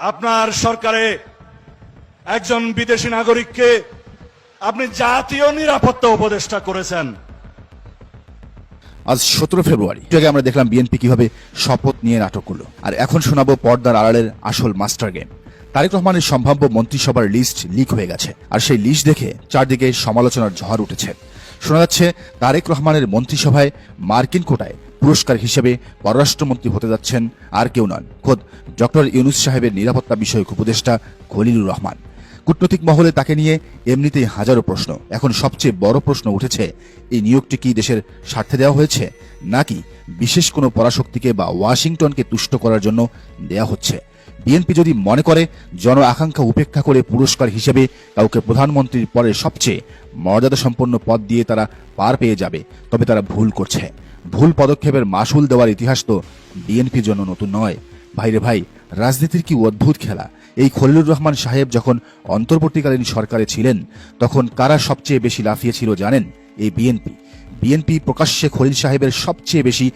আপনার সরকারে একজন বিদেশি নাগরিককে আপনি জাতীয় নিরাপত্তা উপদেষ্টা করেছেন। আজ 17 ফেব্রুয়ারি আগে আমরা দেখলাম বিএনপি কিভাবে শপথ নিয়ে নাটক করলো, আর এখন শোনাবো পর্দার আড়ালের আসল মাস্টার গেম। তারেক রহমানের সম্ভাব্য মন্ত্রিসভার লিস্ট লিক হয়ে গেছে, আর সেই লিস্ট দেখে চারদিকে সমালোচনার ঝড় উঠেছে। শোনা যাচ্ছে তারেক রহমানের মন্ত্রিসভায় মার্কিন কোটায় পুরস্কার হিসেবে পররাষ্ট্রমন্ত্রী হতে যাচ্ছেন আর কেউ নন, খোদ ডক্টর ইউনূস সাহেবের নিরাপত্তা বিষয়ক উপদেষ্টা খলিলুর রহমান। কূটনৈতিক মহলে তাকে নিয়ে এমনিতেই হাজারো প্রশ্ন। এখন সবচেয়ে বড় প্রশ্ন উঠেছে, এই নিয়োগটি কি দেশের স্বার্থে দেওয়া হয়েছে, নাকি বিশেষ কোনো পরাশক্তিকে বা ওয়াশিংটনকে তুষ্ট করার জন্য দেয়া হচ্ছে? বিএনপি যদি মনে করে জন আকাঙ্ক্ষা উপেক্ষা করে পুরস্কার হিসেবে কাউকে প্রধানমন্ত্রীর পরে সবচেয়ে মর্যাদা সম্পন্ন পদ দিয়ে তারা পার পেয়ে যাবে, তবে তারা ভুল করছে। ভুল পদক্ষেপের মাসুল দেওয়ার ইতিহাস তো বিএনপির জন্য নতুন নয়। ভাইরে ভাই, রাজনীতির কি অদ্ভুত খেলা। এই খলিলুর রহমান সাহেব যখন অন্তর্বর্তীকালীন সরকারে ছিলেন, তখন কারা সবচেয়ে বেশি লাফিয়েছিল জানেন? এই বিএনপি প্রকাশ্যে খলিল সাহেবের সবচেয়ে বেশি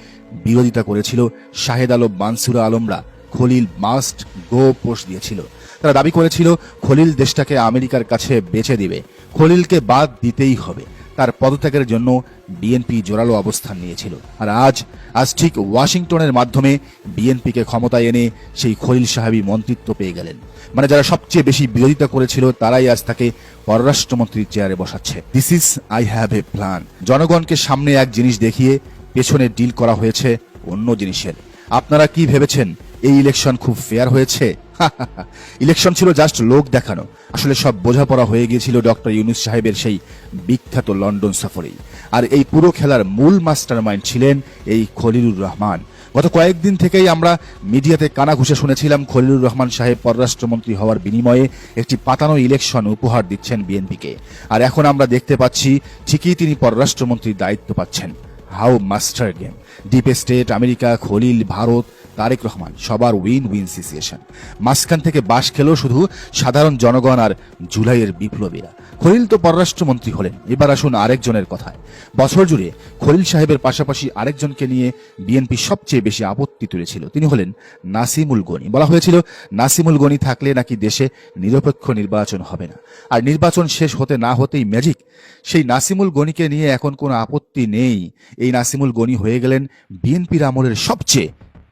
বিরোধিতা করেছিল। শাহেদ আলম, মানসুরা আলমরা খলিল মাস্ট গো পোস্ট দিয়েছিল। তারা দাবি করেছিল খলিল দেশটাকে আমেরিকার কাছে বেচে দিবে, খলিলকে বাদ দিতেই হবে। তার পদত্যাগের জন্য বিএনপি জোরালো অবস্থান নিয়েছিল। আর আজ ঠিক ওয়াশিংটনের মাধ্যমে বিএনপিকে ক্ষমতায় এনে সেই খলিল সাহেবই মন্ত্রিত্ব পেয়ে গেলেন। মানে যারা সবচেয়ে বেশি বিরোধিতা করেছিল তারাই আজ তাকে পররাষ্ট্রমন্ত্রীর চেয়ারে বসাচ্ছে। This is I have a plan. জনগণকে সামনে এক জিনিস দেখিয়ে পেছনে ডিল করা হয়েছে অন্য জিনিসের। আপনারা কি ভেবেছেন এই ইলেকশন খুব ফেয়ার হয়েছে? ইলেকশন ছিল জাস্ট লোক দেখানো। আসলে সব বোঝাপড়া হয়ে গিয়েছিল ডক্টর ইউনূস সাহেবের সেই বিখ্যাত লন্ডন সফরেই। আর এই পুরো খেলার মূল মাস্টার মাইন্ড ছিলেন এই খলিলুর রহমান। গত কয়েকদিন থেকেই আমরা মিডিয়াতে কানা ঘুষে শুনেছিলাম খলিলুর রহমান সাহেব পররাষ্ট্রমন্ত্রী হওয়ার বিনিময়ে একটি পাতানো ইলেকশন উপহার দিচ্ছেন বিএনপিকে। আর এখন আমরা দেখতে পাচ্ছি ঠিকই তিনি পররাষ্ট্রমন্ত্রীর দায়িত্ব পাচ্ছেন। How master game. Deep state, America, Khalil, Bharat, Tarique Rahman সবার উইন উইন সিচুয়েশন। মাঝখান থেকে বাস খেলো শুধু সাধারণ জনগণ আর জুলাইয়ের বিপ্লবীরা। খলিল তো পররাষ্ট্রমন্ত্রী হলেন, এবার আসুন আরেকজনের কথায়। বছর জুড়ে খলিল সাহেবের পাশাপাশি আরেকজনকে নিয়ে বিএনপি সবচেয়ে বেশি আপত্তি তুলেছিল। তিনি হলেন নাসিমুল গনি। বলা হয়েছিল নাসিমুল গনি থাকলে নাকি দেশে নিরপেক্ষ নির্বাচন হবে না, আর নির্বাচন শেষ হতে না হতেই ম্যাজিক। সেই নাসিমুল গনিকে নিয়ে এখন কোনো আপত্তি নেই। এই নাসিমুল গনি হয়ে গেলেন বিএনপির আমলের সবচেয়ে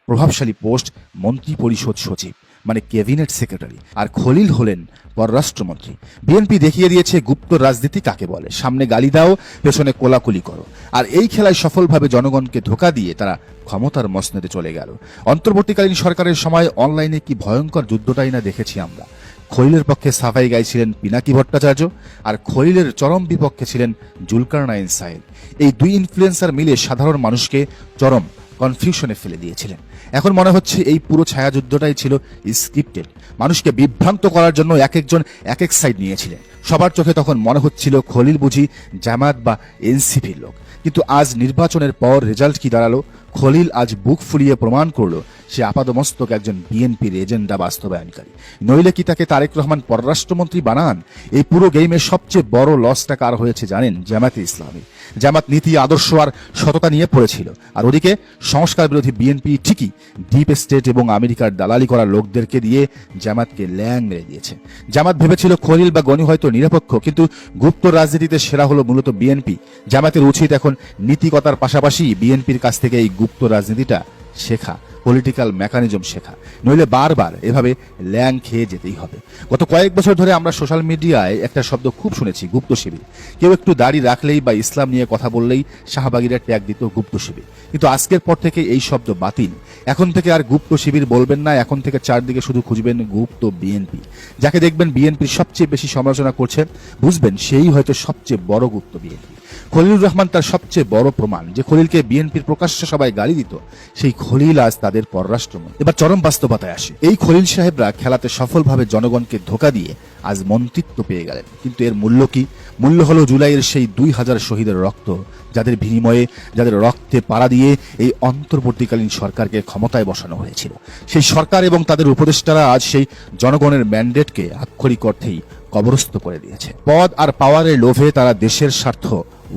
প্রভাবশালী পোস্ট, মন্ত্রী পরিষদ সচিব, মানে ক্যাবিনেট সেক্রেটারি। আর খলিল হলেন পররাষ্ট্রমন্ত্রী। বিএনপি দেখিয়ে দিয়েছে গুপ্ত রাজনীতি কাকে বলে। সামনে গালি দাও, পেছনে কোলাকুলি করো। আর এই খেলায় সফলভাবে জনগণকে ধোঁকা দিয়ে তারা ক্ষমতার মসনদে চলে গেল। অন্তর্বর্তীকালীন সরকারের সময় অনলাইনে কি ভয়ঙ্কর যুদ্ধটাই না দেখেছি আমরা। খলিলের পক্ষে সাফাই গাইছিলেন পিনাকি ভট্টাচার্য, আর খলিলের চরম বিপক্ষে ছিলেন জুলকারনাইন সাহেব। এই দুই ইনফ্লুয়েন্সার মিলে সাধারণ মানুষকে চরম কনফিউশনে ফেলে দিয়েছিলেন। এখন মনে হচ্ছে এই পুরো ছায়াযুদ্ধটাই ছিল স্ক্রিপ্টেড। মানুষকে বিভ্রান্ত করার জন্য এক একজন এক এক সাইড নিয়েছিলেন। সবার চোখে তখন মনে হচ্ছিল খলিল বুঝি জামায়াত বা এনসিপির লোক। কিন্তু আজ নির্বাচনের পর রেজাল্ট কি দাঁড়ালো? খলিল আজ বুক ফুলিয়ে প্রমাণ করলো সে আপাদমস্তক একজন বিএনপির এজেন্ডা বাস্তবায়নকারী। নইলে কি তাকে তারেক রহমান পররাষ্ট্রমন্ত্রী বানান? এই পুরো গেমের সবচেয়ে বড় লসটা কার হয়েছে জানেন? জামায়াতে ইসলামী। জামাত নীতি, আদর্শ আর সততা নিয়ে পড়েছিল, আর ওদিকে সংস্কার বিরোধী বিএনপি ঠিকই ডিপ স্টেট এবং আমেরিকার দালালি করা লোকদেরকে দিয়ে জামাতকে ল্যাং মেরে দিয়েছে। জামাত ভেবেছিল খলিল বা গনি হয়তো নিরপেক্ষ, কিন্তু গুপ্ত রাজনীতিতে সেরা হলো মূলত বিএনপি। জামাতের উচিত এখন নীতিকতার পাশাপাশি বিএনপির কাছ থেকে এই গুপ্ত রাজনীতিটা শেখা, পলিটিক্যাল মেকানিজম শেখা, নইলে বারবার এভাবে ল্যাং খেয়ে যেতেই হবে। গত কয়েক বছর ধরে আমরা সোশ্যাল মিডিয়ায় একটা শব্দ খুব শুনেছি, গুপ্ত শিবির। কেউ একটু দাড়ি রাখলেই বা ইসলাম নিয়ে কথা বললেই শাহবাগীরা ট্যাগ দিত গুপ্ত শিবির। কিন্তু আজকের পর থেকে এই শব্দ বাতিল। এখন থেকে আর গুপ্ত শিবির বলবেন না, এখন থেকে চারদিকে শুধু খুঁজবেন গুপ্ত বিএনপি। যাকে দেখবেন বিএনপির সবচেয়ে বেশি সমালোচনা করছে, বুঝবেন সেই হয়তো সবচেয়ে বড় গুপ্ত বিএনপি। খলিলুর রহমান তার সবচেয়ে বড় প্রমাণ। যে খলিলকে বিএনপির প্রকাশ্যে সবাই গালি দিত, সেই খলিল আজ তাদের পররাষ্ট্রমন্ত্রী। এবার চরম বাস্তবতায় আসে। এই খলিল সাহেবরা খেলাতে সফলভাবে জনগণকে ধোঁকা দিয়ে আজ মন্ত্রিত্ব পেয়ে গেলেন। কিন্তু এর মূল্য কি? মূল্য হলো জুলাইয়ের সেই 2000 শহীদের রক্ত, যাদের বিনিময়ে, যাদের রক্তে পাড়া দিয়ে এই অন্তর্বর্তীকালীন সরকারকে ক্ষমতায় বসানো হয়েছিল। সেই সরকার এবং তাদের উপদেষ্টারা আজ সেই জনগণের ম্যান্ডেটকে আক্ষরিক অর্থেই কবরস্থ করে দিয়েছে। পদ আর পাওয়ারের লোভে তারা দেশের স্বার্থ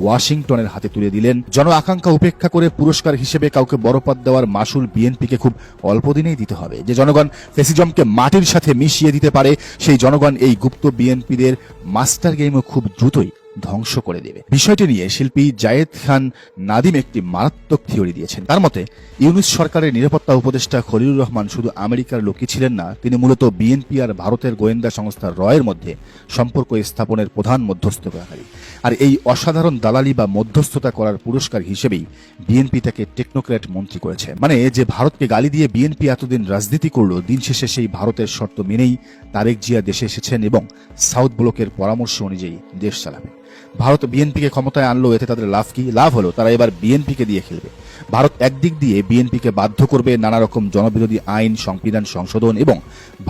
ওয়াশিংটনের হাতে তুলে দিলেন। জন আকাঙ্ক্ষা উপেক্ষা করে পুরস্কার হিসেবে কাউকে বড় পদ দেওয়ার মাসুল বিএনপিকে খুব অল্প দিনেই দিতে হবে। যে জনগণ ফ্যাসিজমকে মাটির সাথে মিশিয়ে দিতে পারে, সেই জনগণ এই গুপ্ত বিএনপিদের মাস্টার গেমও খুব দ্রুতই ধ্বংস করে দেবে। বিষয়টি নিয়ে শিল্পী জায়েদ খান নাদিম একটি মারাত্মক থিওরি দিয়েছেন। তার মতে ইউনূস সরকারের নিরাপত্তা উপদেষ্টা খলিলুর রহমান শুধু আমেরিকার লোকই ছিলেন না, তিনি মূলত বিএনপি আর ভারতের গোয়েন্দা সংস্থা রয়ের মধ্যে সম্পর্ক স্থাপনের প্রধান মধ্যস্থতাকারী। আর এই অসাধারণ দালালি বা মধ্যস্থতা করার পুরস্কার হিসেবেই বিএনপি তাকে টেকনোক্র্যাট মন্ত্রী করেছে। মানে যে ভারতকে গালি দিয়ে বিএনপি এতদিন রাজনীতি করলো, দিন শেষে সেই ভারতের শর্ত মেনেই তারেক জিয়া দেশে এসেছেন এবং সাউথ ব্লকের পরামর্শ অনুযায়ী দেশ চালাবে। ভারত বিএনপিকে ক্ষমতায় আনলো, এতে তাদের লাভ কি? লাভ হলো তারা এবার বিএনপিকে দিয়ে খেলবে। ভারত একদিক দিয়ে বিএনপিকে বাধ্য করবে নানা রকম জনবিরোধী আইন, সংবিধান সংশোধন এবং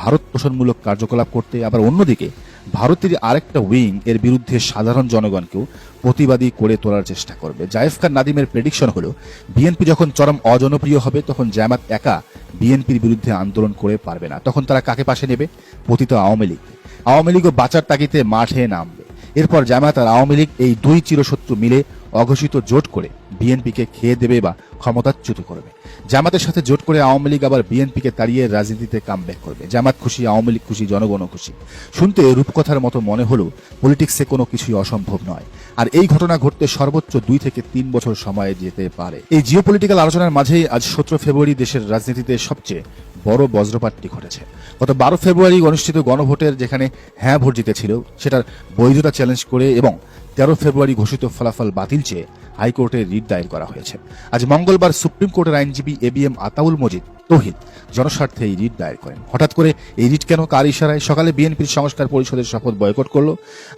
ভারত পোষণমূলক কার্যকলাপ করতে, আবার অন্যদিকে ভারতের আরেকটা উইং এর বিরুদ্ধে সাধারণ জনগণকেও প্রতিবাদী করে তোলার চেষ্টা করবে। জায়েদ খান নাদিমের প্রেডিকশন হলো বিএনপি যখন চরম অজনপ্রিয় হবে, তখন জামাত একা বিএনপির বিরুদ্ধে আন্দোলন করে পারবে না। তখন তারা কাকে পাশে নেবে? পতিত আওয়ামী লীগ। আওয়ামী লীগও বাঁচার তাগিদে মাঠে নামবে। এরপর জামায়াত আর আওয়ামী লীগ এই দুই চিরশত্রু মিলে অঘোষিত জোট করে বিএনপিকে খেয়ে দেবে বা ক্ষমতাচ্যুত করবে। জামাতের সাথে জোট করে আওয়ামী লীগ আবার বিএনপিকে তাড়িয়ে রাজনীতিতে কামব্যাক করবে। জামাত খুশি, আওয়ামী লীগ খুশি, জনগণও খুশি। শুনতে রূপকথার মতো মনে হলেও পলিটিক্সে কোনো কিছুই অসম্ভব নয়। আর এই ঘটনা ঘটতে সর্বোচ্চ 2 থেকে 3 বছর সময় যেতে পারে। এই জিওপলিটিক্যাল আলোচনার মাঝেই আজ 17 ফেব্রুয়ারি দেশের রাজনীতিতে সবচেয়ে বড় বজ্রপাতটি ঘটেছে। গত 12 ফেব্রুয়ারি অনুষ্ঠিত গণভোটের যেখানে হ্যাঁ ভোট জিতেছিল, সেটার বৈধতা চ্যালেঞ্জ করে এবং 13 ফেব্রুয়ারি ঘোষিত ফলাফল বাতিল চেয়ে হাইকোর্টে রিট দায়ের করা হয়েছে। আজ মঙ্গলবার সুপ্রিম কোর্টের আইনজীবী এবিএম আতাউল মজিদ তৌহিদ জনস্বার্থে এই রিট দায়ের করেন। হঠাৎ করে এই রিট কেন, কার ইশারায়? সকালে বিএনপির সংস্কার পরিষদের শপথ বয়কট করলো,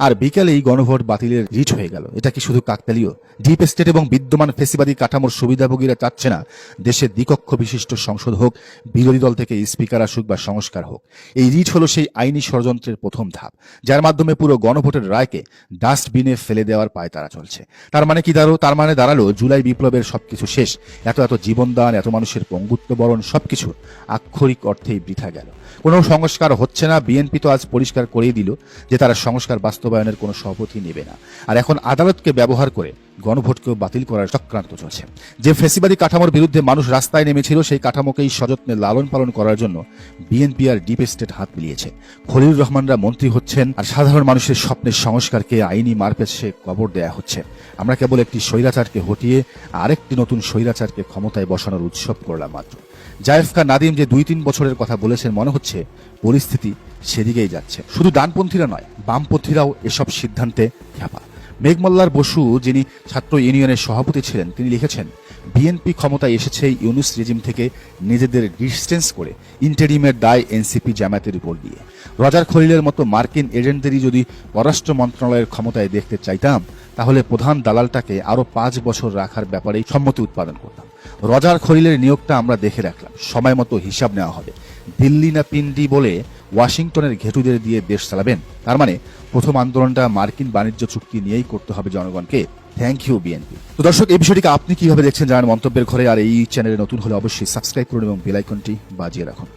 আর বিকেলেই গণভোট বাতিলের রিট হয়ে গেল। এটা কি শুধু কাকতালীয়? ডিপ স্টেট এবং বিদ্যমান ফেসিবাদী কাঠামোর সুবিধাভোগীরা চাচ্ছে না দেশে দ্বিকক্ষ বিশিষ্ট সংসদ হোক, বিরোধী দল থেকে স্পিকার আসুক বা সংস্কার হোক। এই রিট হলো সেই আইনি ষড়যন্ত্রের প্রথম ধাপ, যার মাধ্যমে পুরো গণভোটের রায়কে ডাস্টবিনে ফেলে দেওয়ার পায়তারা চলছে। তার মানে কি তার মানে দাঁড়ালো জুলাই বিপ্লবের সবকিছু শেষ। এত জীবনদান, এত মানুষের পঙ্গুত্ব বরণ সবকিছু আক্ষরিক অর্থেই বৃথা গেল। কোনো সংস্কার হচ্ছে না। বিএনপি তো আজ পরিষ্কার করেই দিল যে তারা সংস্কার বাস্তবায়নের কোনো শপথই নেবে না। আর এখন আদালতকে ব্যবহার করে গণভোটকেও বাতিল করার চক্রান্ত চলছে। যে ফ্যাসিবাদী কাঠামোর বিরুদ্ধে মানুষ রাস্তায় নেমেছিল, সেই কাঠামোকেই সযত্নে লালন পালন করার জন্য বিএনপি আর ডিপ স্টেট হাত মিলিয়েছে। খলিলুর রহমানরা মন্ত্রী হচ্ছেন, আর সাধারণ মানুষের স্বপ্নের সংস্কারকে আইনি মারপেশে কবর দেয়া হচ্ছে। আমরা কেবল একটি স্বৈরাচারকে হটিয়ে আরেকটি নতুন স্বৈরাচারকে ক্ষমতায় বসানোর উৎসব করলাম মাত্র। জায়েদ খান নাদিম যে 2-3 বছরের কথা বলেছেন, মনে হচ্ছে পরিস্থিতি সেদিকেই যাচ্ছে। শুধু ডানপন্থীরা নয়, বামপন্থীরাও এসব সিদ্ধান্তে খ্যাপা। মেঘমল্লার বসু, যিনি ছাত্র ইউনিয়নের সভাপতি ছিলেন, তিনি লিখেছেন, বিএনপি ক্ষমতায় এসেছে ইউনূস রেজিম থেকে নিজেদের ডিস্টেন্স করে ইন্টারিমের দায় এনসিপি জামায়াতের উপর দিয়ে। রজার খলিলের মতো মার্কিন এজেন্টদেরই যদি পররাষ্ট্র মন্ত্রণালয়ের ক্ষমতায় দেখতে চাইতাম, তাহলে প্রধান দালালটাকে আরো 5 বছর রাখার ব্যাপারেই সম্মতি উৎপাদন করতাম। রজার খলিলের নিয়োগটা আমরা দেখে রাখলাম, সময় মতো হিসাব নেওয়া হবে। দিল্লি না পিন্ডি বলে ওয়াশিংটনের ঘেটুদের দিয়ে দেশ চালাবেন। তার মানে প্রথম আন্দোলনটা মার্কিন বাণিজ্য চুক্তি নিয়েই করতে হবে জনগণকে। Thank you BNP. তো দর্শক, এই বিষয়টিকে আপনি কিভাবে দেখছেন জানান মন্তব্যের ঘরে। আর এই চ্যানেলে নতুন হলে অবশ্যই সাবস্ক্রাইব করুন এবং বেল আইকনটি বাজিয়ে রাখুন।